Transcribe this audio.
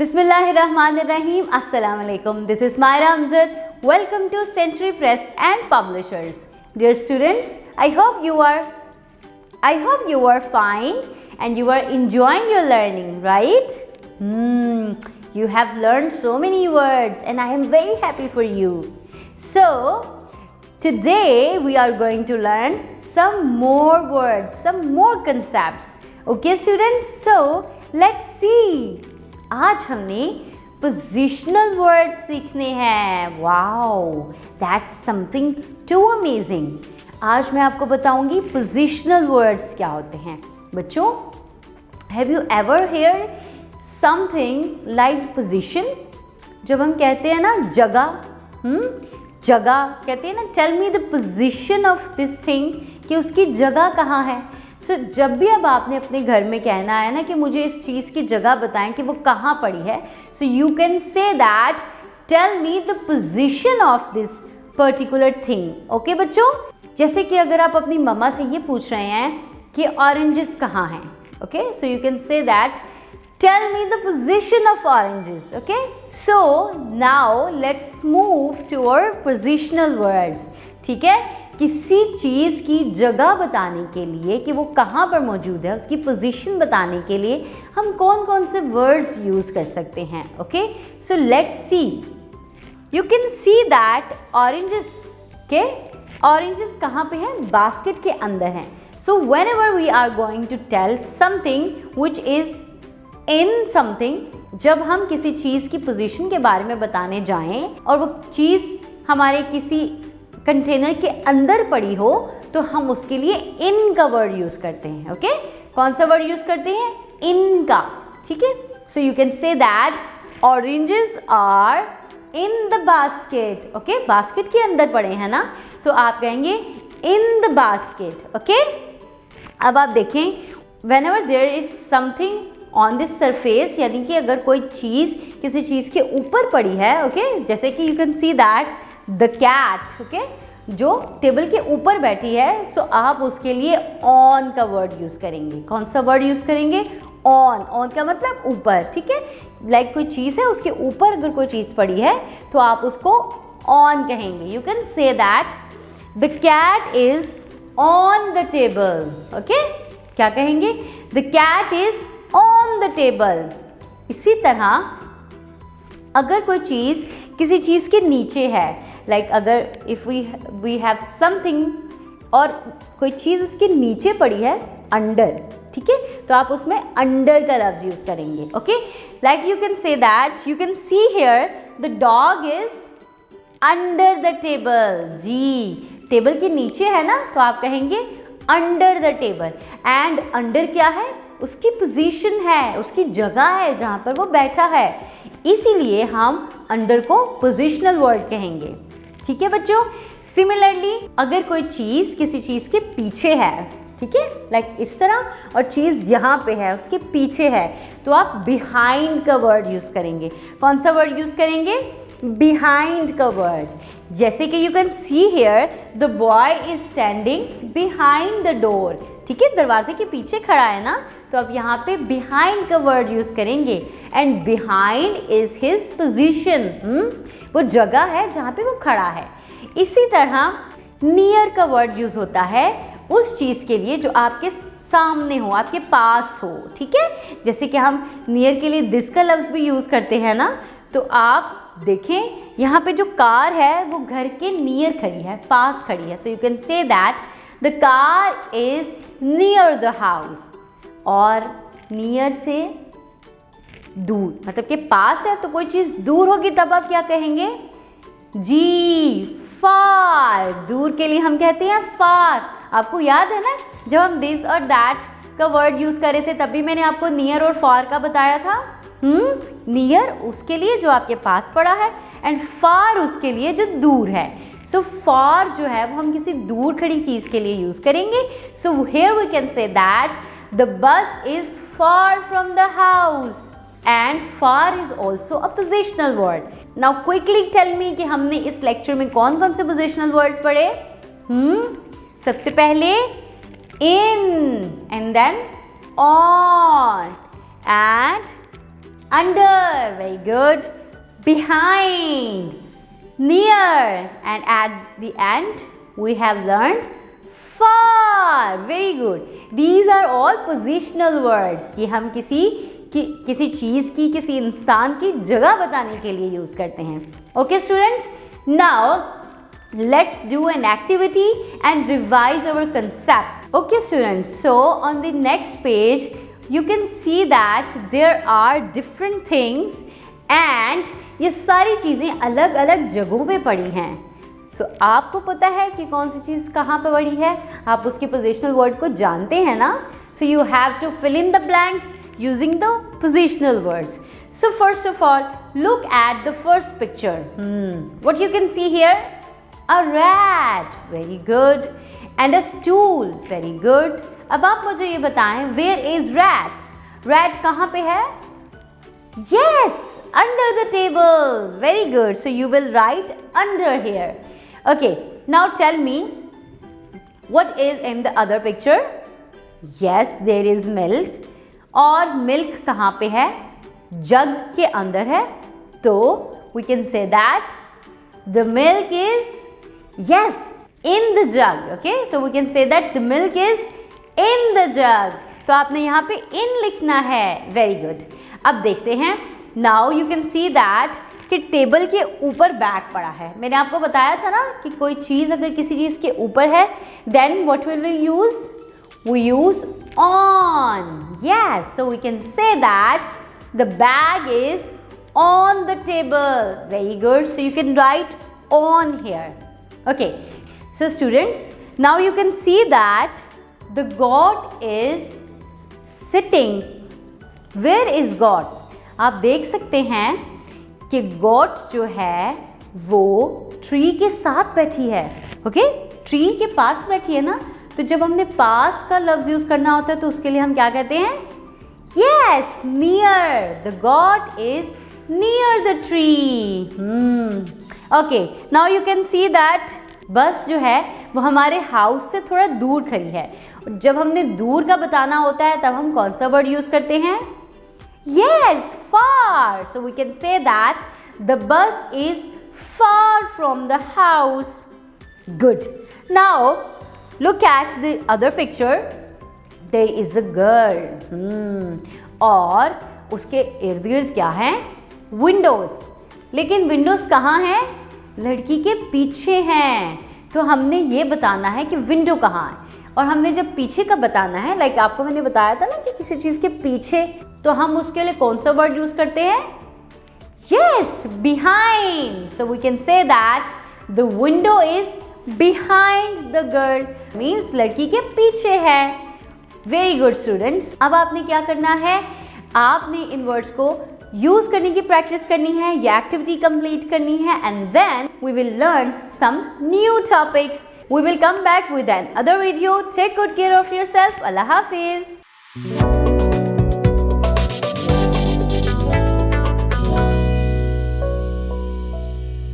Bismillahirrahmanirrahim. Assalamu alaikum. This is Myra Amjad. Welcome to Century Press and Publishers. Dear students, I hope you are fine and you are enjoying your learning, right? You have learned so many words and I am very happy for you. So, today we are going to learn some more words, some more concepts. Okay students, so let's see. आज हमने positional words सीखने हैं. Wow, that's something too amazing. आज मैं आपको बताऊंगी positional words क्या होते हैं. बच्चों, have you ever hear something like position? जब हम कहते हैं ना जगह, जगह कहते हैं ना, tell me the position of this thing, कि उसकी जगह कहाँ है. So, जब भी अब आपने अपने घर में कहना है ना कि मुझे इस चीज़ की जगह बताएं कि वो कहाँ पड़ी है, so you can say that tell me the position of this particular thing. Okay बच्चों, जैसे कि अगर आप अपनी मम्मा से ये पूछ रहे हैं कि ऑरेंजेस कहाँ हैं, okay, so you can say that tell me the position of oranges. Okay, so now let's move to our positional words. ठीक है, किसी चीज़ की जगह बताने के लिए कि वो कहाँ पर मौजूद है, उसकी पोजीशन बताने के लिए हम कौन कौन से वर्ड्स यूज़ कर सकते हैं. Okay, so let's see. You can see that oranges के ऑरेंजेस कहाँ पे हैं? बास्केट के अंदर हैं. So whenever we are going to tell something which is in something, जब हम किसी चीज़ की पोजीशन के बारे में बताने जाएं और वो चीज़ हमारे किसी कंटेनर के अंदर पड़ी हो, तो हम उसके लिए इन का वर्ड यूज़ करते हैं. ओके, कौन सा वर्ड यूज़ करते हैं? इन का. ठीक है, so you can say that oranges are in the basket. Okay, basket के अंदर पड़े हैं ना, तो आप कहेंगे इन द बास्केट. ओके, अब आप देखें, whenever there is something on this surface, यानी कि अगर कोई चीज़ किसी चीज़ के ऊपर पड़ी है, ओके, जैसे कि you can see that the cat, okay, जो टेबल के ऊपर बैठी है, सो आप उसके लिए ऑन का वर्ड यूज़ करेंगे. कौन सा वर्ड यूज़ करेंगे? ऑन. ऑन का मतलब ऊपर. ठीक है, लाइक कोई चीज़ है, उसके ऊपर अगर कोई चीज़ पड़ी है तो आप उसको ऑन कहेंगे. You can say that the cat is on the table. Okay, क्या कहेंगे? The cat is on the table. इसी तरह अगर कोई चीज़ किसी चीज़ के नीचे है, लाइक अगर इफ़ वी हैव समथिंग और कोई चीज़ उसके नीचे पड़ी है, अंडर, ठीक है, तो आप उसमें अंडर का लफ्ज़ यूज़ करेंगे. Okay, like you can say that you can see here the dog is under the table. जी, टेबल के नीचे है ना, तो आप कहेंगे under the table. And under क्या है? उसकी पोजीशन है, उसकी जगह है जहाँ पर वो बैठा है, इसीलिए हम अंडर को पोजिशनल वर्ड कहेंगे. ठीक है बच्चों, सिमिलरली अगर कोई चीज़ किसी चीज़ के पीछे है, ठीक है, लाइक इस तरह, और चीज़ यहाँ पे है, उसके पीछे है, तो आप बिहाइंड का वर्ड यूज़ करेंगे. कौन सा वर्ड यूज़ करेंगे? बिहाइंड का वर्ड. जैसे कि you can see here the boy is standing behind the door. ठीक है, दरवाजे के पीछे खड़ा है ना, तो अब यहाँ पे बिहाइंड का वर्ड यूज़ करेंगे. And behind is his position. वो जगह है जहाँ पे वो खड़ा है. इसी तरह नियर का वर्ड यूज़ होता है उस चीज़ के लिए जो आपके सामने हो, आपके पास हो. ठीक है, जैसे कि हम नियर के लिए दिस का लफ्ज़ भी यूज़ करते हैं ना, तो आप देखें यहाँ पे जो कार है वो घर के नियर खड़ी है, पास खड़ी है. So you can say that the car is near the house. और नियर से दूर, मतलब कि पास है, तो कोई चीज़ दूर होगी तब आप क्या कहेंगे? जी, फार. दूर के लिए हम कहते हैं फार. आपको याद है ना, जब हम दिस और दैट का वर्ड यूज़ कर रहे थे, तभी मैंने आपको नियर और फार का बताया था. नियर उसके लिए जो आपके पास पड़ा है, एंड फार उसके लिए जो दूर है. सो फार जो है वो हम किसी दूर खड़ी चीज़ के लिए यूज़ करेंगे. So here we can say that the bus is far from the house. And far is also a positional word. Now quickly tell me कि हमने इस लेक्चर में कौन कौन से पोजिशनल वर्ड्स पढ़े? सबसे पहले in, and then on, and under, very good. Behind, near, and at the end we have learned far, very good. These are all positional words. ये हम किसी चीज़ की, किसी इंसान की जगह बताने के लिए यूज़ करते हैं. Okay students, now let's do an activity and revise our concept. Okay students, so on the next page you can see that there are different things and ये सारी चीज़ें अलग अलग जगहों पे पड़ी हैं. So आपको पता है कि कौन सी चीज़ कहाँ पे पड़ी है, आप उसके positional word को जानते हैं ना. So you have to fill in the blanks using the positional words. So first of all, look at the first picture. What you can see here? A rat, very good, and a stool, very good. अब आप मुझे ये बताएं, where is rat? Rat कहाँ पे है? Yes, under the table, very good. So you will write under here. Okay, now tell me, what is in the other picture? Yes, there is milk. और milk कहाँ पे है? Jug के अंदर है. तो we can say that the milk is, yes, in the jug. Okay, so we can say that the milk is in the jug. तो आपने यहाँ पे in लिखना है. Very good. अब देखते हैं. Now you can see that कि टेबल के ऊपर बैग पड़ा है. मैंने आपको बताया था ना कि कोई चीज़ अगर किसी चीज़ के ऊपर है, then what will we use? We use on. Yes, so we can say that the bag is on the table. Very good. So you can write on here. Okay. So students, now you can see that the goat is sitting. Where is goat? आप देख सकते हैं कि गोट जो है वो tree के साथ बैठी है. ओके, ट्री के पास बैठी है ना. तो जब हमने पास का लफ्ज यूज करना होता है तो उसके लिए हम क्या कहते हैं? Yes, near. The goat is near the tree. Okay, now you can see that bus जो है वो हमारे हाउस से थोड़ा दूर खड़ी है. जब हमने दूर का बताना होता है तब हम कौन सा वर्ड यूज करते हैं? Yes, far. So we can say that the bus is far from the house. Good. Now look at the other picture. There is a girl. और उसके इर्द गिर्द क्या है? Windows. लेकिन windows कहाँ हैं? लड़की के पीछे हैं. तो हमने ये बताना है कि window कहाँ है. और हमने जब पीछे का बताना है, लाइक आपको मैंने बताया था ना कि किसी चीज़ के पीछे, तो हम उसके लिए कौन सा वर्ड यूज करते हैं? Yes, behind. So we can say that the window is behind the girl. Means लड़की के पीछे है. Very good students. अब आपने क्या करना है? आपने इन वर्ड्स को यूज करने की प्रैक्टिस करनी है, ये एक्टिविटी कंप्लीट करनी है, and then we will learn some new topics. We will come back with another video. Take good care of yourself. Allah Hafiz.